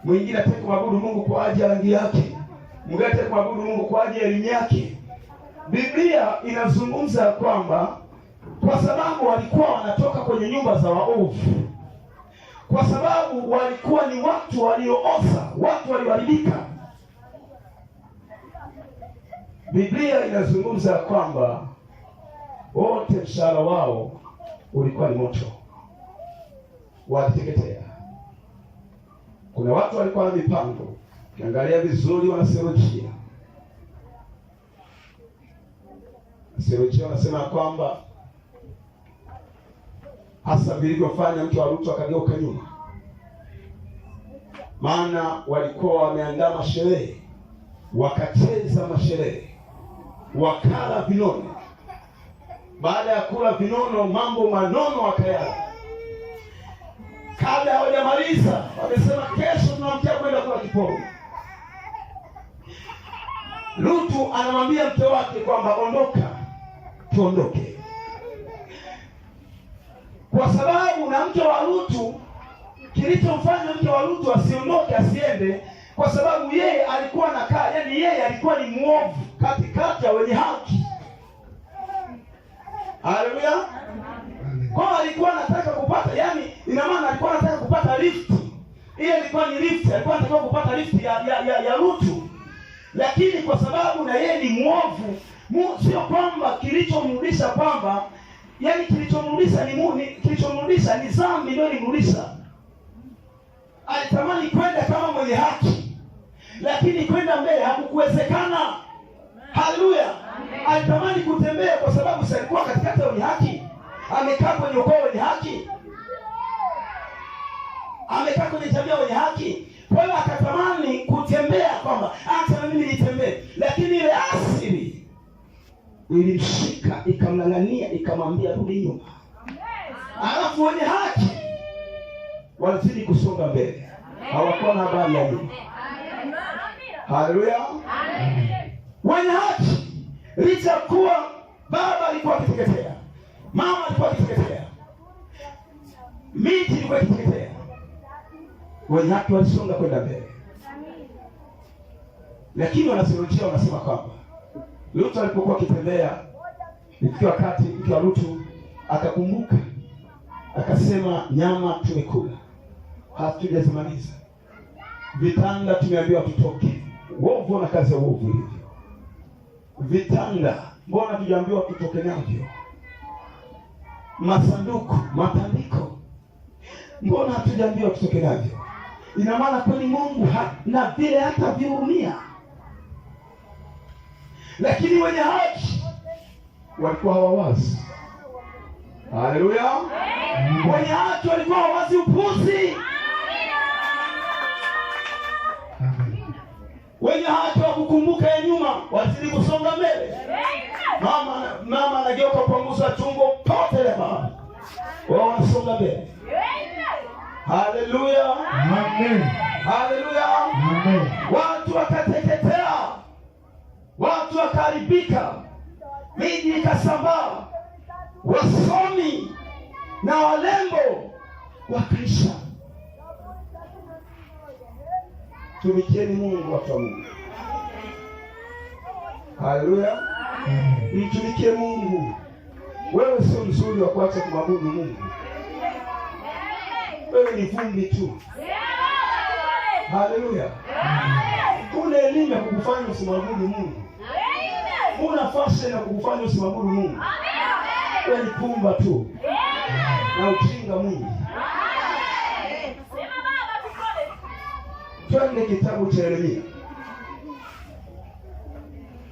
mwingine ataka kumwabudu Mungu kwa ajili ya rangi yake, mwingine ataka kumwabudu Mungu kwa ajili ya elimu yake. Biblia inazungumza kwamba kwa sababu walikuwa wanatoka kwenye nyumba za waovu, kwa sababu walikuwa ni watu waliooza, watu walioharibika, Biblia inazungumza kwamba wote mshahara wao ulikuwa ni moto, waliteketea. Kuna watu walikuwa na mipango, ukiangalia vizuri wanatheolojia. Theolojia wanasema kwamba hasa vilivyofanya mke wa Lutu akageuka nyuma, maana walikuwa wameandaa masherehe, wakacheza masherehe, wakala vinono. Baada ya kula vinono, mambo manono wakayala. Kabla hawajamaliza wamesema kesho tunamtia kwenda kula kiporo. Lutu anamwambia mke wake kwamba ondoka, tuondoke. Kwa sababu na mke wa Lutu, kilichomfanya mke wa Lutu asiondoke, asiende, kwa sababu yeye alikuwa anakaa, yaani yeye alikuwa ni muovu katikati ya wenye haki. Haleluya. Kwa alikuwa anataka kupata, yaani ina maana alikuwa anataka kupata lift. Ile ilikuwa ni lift, alikuwa anataka kupata lift ya Lutu. Lakini kwa sababu na yeye ni muovu, sio kwamba kilichomrudisha kwamba, yaani kilichomrudisha ni dhambi ndio ilimrudisha. Alitamani kwenda kama mwenye haki, lakini kwenda mbele hakukuwezekana. Haleluya. Alitamani kutembea kwa sababu si alikuwa katikati ya wenye haki. Amekaa kwenye ukoo wenye haki, amekaa kwenye jamii wenye haki. Kwa hiyo akatamani kutembea kwamba hata mimi nitembee, lakini ile asili ilimshika, ikamng'ang'ania, ikamwambia rudi nyuma. Alafu wenye haki walizidi kusonga mbele, hawakuwa na habari ya nyuma. Haleluya. Wenye haki, licha kuwa baba alikuwa akiteketea, mama alikuwa akiteketea, miti ilikuwa ikiteketea, wenye haki walisonga kwenda mbele. Lakini wanatheolojia wanasema kwamba Lutu alipokuwa akitembea, ikiwa wakati mke wa Lutu akakumbuka, akasema nyama tumekula, hatujazimaliza, vitanda tumeambiwa tutoke. Uovu na kazi ya uovu hivyo. Vitanda mbona tujaambiwa tutoke navyo? Masanduku, matandiko, mbona hatujaambiwa tutoke navyo? Ina maana kweli Mungu na vile hata vihurumia. Lakini wenye haki walikuwa hawawazi. Haleluya. Wenye haki walikuwa hawawazi upuzi. Wenye haki wakukumbuka ya nyuma, wazidi kusonga mbele. Mama anageuka kwa nguzo ya chungo pote le mama, wao wanasonga mbele. Haleluya. Amen. Haleluya. Amen. Watu wakateketea, watu wakaharibika, miji ikasambaa, wasomi na walembo wakaisha. Tumikieni Mungu, watu wa Mungu. Haleluya. Mtumikie Mungu. Wewe sio mzuri wa kuacha kumwabudu Mungu. Wewe ni vumbi tu. Haleluya. Kuna elimu ya kukufanya usimwabudu Mungu. Kuna fashion ya kukufanya usimwabudu Mungu. Wewe ni pumba tu na ujinga mwingi. Twende kitabu cha Yeremia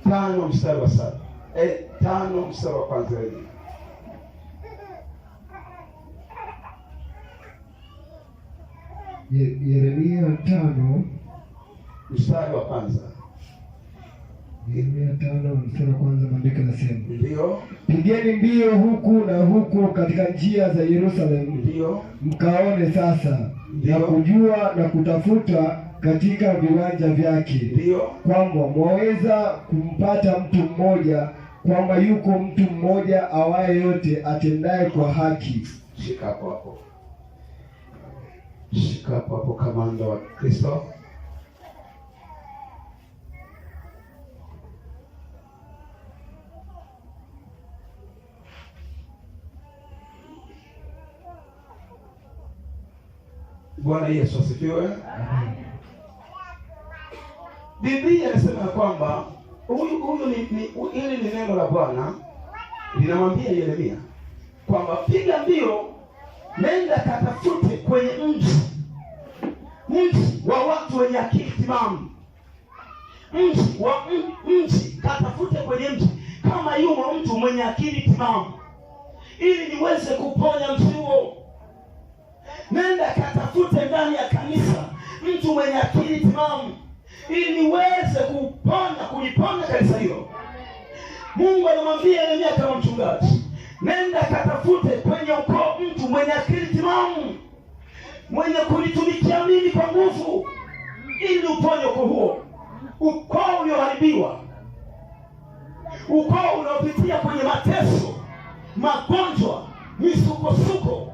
5 mstari wa 7. 5 mstari wa kwanza. Yeremia 5 mstari wa kwanza. Yeremia 5 mstari wa kwanza, maandiko yanasema, ndio, pigeni mbio huku na huku katika njia za Yerusalemu, ndio, mkaone sasa, na kujua na kutafuta katika viwanja vyake, ndio, kwamba mwaweza kumpata mtu mmoja, kwamba yuko mtu mmoja awaye yote atendaye kwa haki. Shika hapo. Shika hapo hapo, kamanda wa Kristo. Bwana Yesu asifiwe. Biblia inasema kwamba hili ni neno la Bwana linamwambia Yeremia kwamba piga mbio, nenda katafute kwenye mji wa watu wenye akili timamu. Mji katafute kwenye mji kama yumo mtu mwenye akili timamu, ili niweze kuponya mji huo. Nenda katafute ndani ya kanisa mtu mwenye akili timamu, ili niweze kuliponya kanisa hilo. Mungu anamwambia Yeremia kama mchungaji, nenda katafute kwenye ukoo mtu mwenye akili timamu, mwenye kunitumikia mimi kwa nguvu, ili uponye ukoo huo, ukoo ulioharibiwa, ukoo unaopitia kwenye mateso, magonjwa, misukosuko.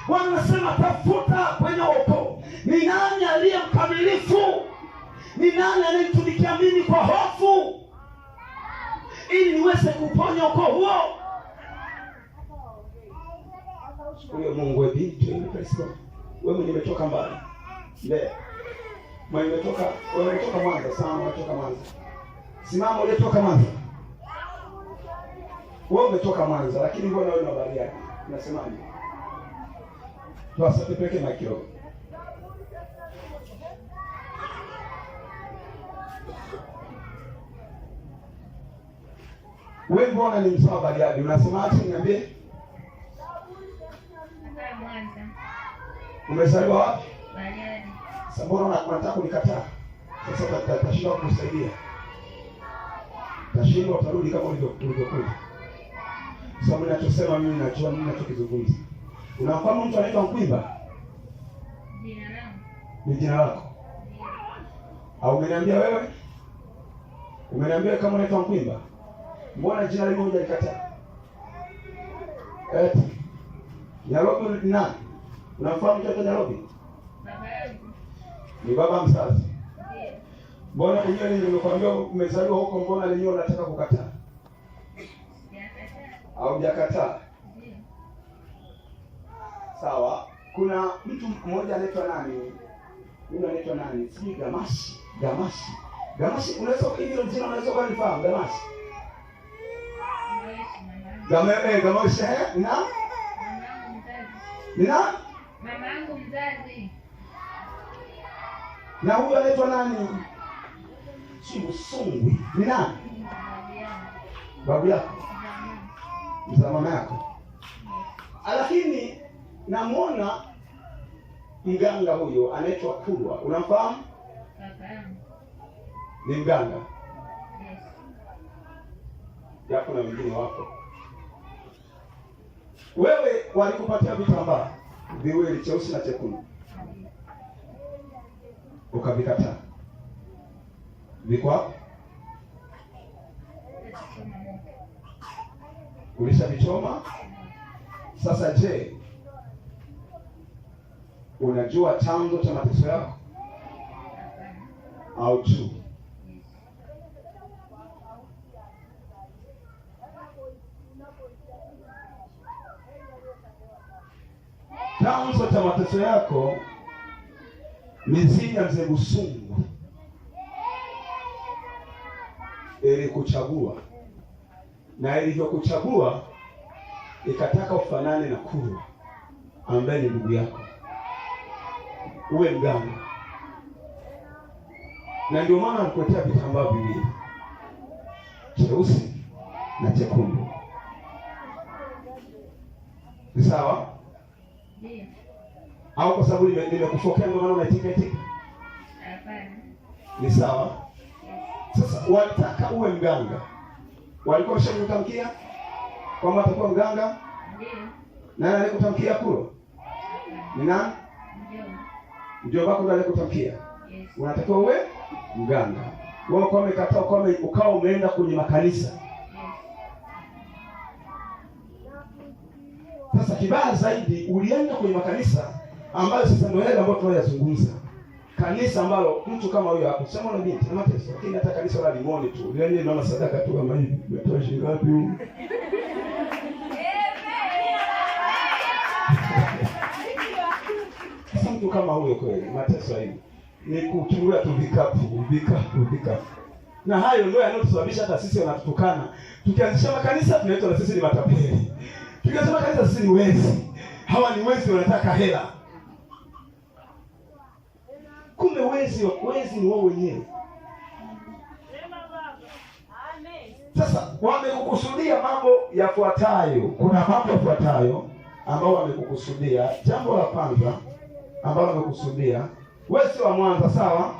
Bwana anasema tafuta kwenye ukoo, ni nani aliye mkamilifu, ni nani anayemtumikia mimi kwa hofu, ili niweze kuponya ukoo huo. Huyo Mungu wa binti ni Kristo. Wewe nimetoka mbali. Wewe umetoka Mwanza sana, umetoka Mwanza. Simama, ulitoka Mwanza. Wewe umetoka Mwanza, lakini mbona wewe una habari yake? Unasemaje? Tuasa tupeke makio. Wewe mbona ni msawa Bariadi? Unasemaje? Niambie. Mwanza. Umezaliwa wapi? Bariadi. Sasa mbona unataka kunikataa? Sasa tutashindwa kukusaidia. Tashindwa, utarudi kama ulivyokuja. Sababu ninachosema mimi najua nini ninachokizungumza. Unafahamu mtu anaitwa Mkwimba? Jina langu. Ni jina lako? Au umeniambia wewe? Umeniambia kama unaitwa Mkwimba? Mbona jina lile moja likataa? Nairobi ni nani? Unafahamu mtu Nairobi? Baba yangu. Ni baba mzazi? Ndiyo. Mbona wenyewe nilikwambia umezaliwa huko, mbona lenyewe unataka kukataa? Sijakataa. Au hujakataa? Ndiyo. Sawa. Kuna mtu mmoja anaitwa nani? Yule anaitwa nani? Sijui Gamasi. Unaweza hilo jina unaweza kulifahamu Gamasi? Gamasi na? Mama yangu mzazi. Na huyu anaitwa nani? Si Msungwi. Ni nani? Babu yako. Mzaa mama yako. Lakini namuona mganga huyo anaitwa Kulwa. Unamfahamu? Kaka yangu. Ni mganga. Yes. Yako na wengine wako. Wewe walikupatia vitambaa viwili, cheusi na chekundu. Ukavikataa. Viko hapo? Ulishavichoma? Sasa je, unajua chanzo cha mateso yako? Au juu? Chanzo cha mateso yako mizimu ya mzee Busungu ilikuchagua, na ilivyokuchagua ikataka ufanane na Kulwa ambaye ni ndugu yako, uwe mganga. Na ndio maana alikuletea vitambaa viwili, cheusi na chekundu. Ni sawa? Ndiyo. Au kwa sababu nimekufokea ndio maana unaitika? Hapana. Ni sawa? Sasa walitaka uwe mganga. Walikuwa wameshakutamkia kwamba atakuwa mganga? Ndiyo. Nani alikutamkia Kulwa? Ni nani? Ndio bako ndio alikutamkia. Yes. Unatakiwa uwe mganga. Wewe kwa umekataa, ukawa umeenda kwenye makanisa. Yes. Sasa kibaya zaidi, ulienda kwenye makanisa ambayo sasa ndio yale ambayo tunayazungumza. Kanisa ambalo mtu kama huyo hapo sema na binti na mateso, lakini hata kanisa la limoni tu. Yaani naona sadaka tu kama hivi, umetoa shilingi ngapi huko? Sasa mtu kama huyo kweli, mateso hivi ni kuchungulia tu vikapu. Na hayo ndio yanayotusababisha hata sisi wanatutukana. Tukianzisha makanisa tunaitwa na sisi ni matapeli. Tukianzisha makanisa sisi ni wezi. Hawa ni wezi wanataka hela. Kumbe wezi ni wao wenyewe. Sasa wamekukusudia mambo yafuatayo. Kuna mambo yafuatayo ambao wamekukusudia. Jambo la kwanza ambalo wamekusudia, wewe si wa Mwanza, sawa?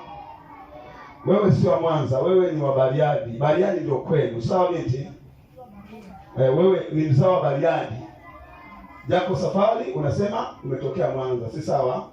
Wewe si wa Mwanza, wewe ni wa Bariadi. Bariadi ndio kwenu, sawa binti? Wewe ni mzao wa Bariadi. Japo safari unasema umetokea Mwanza, si sawa?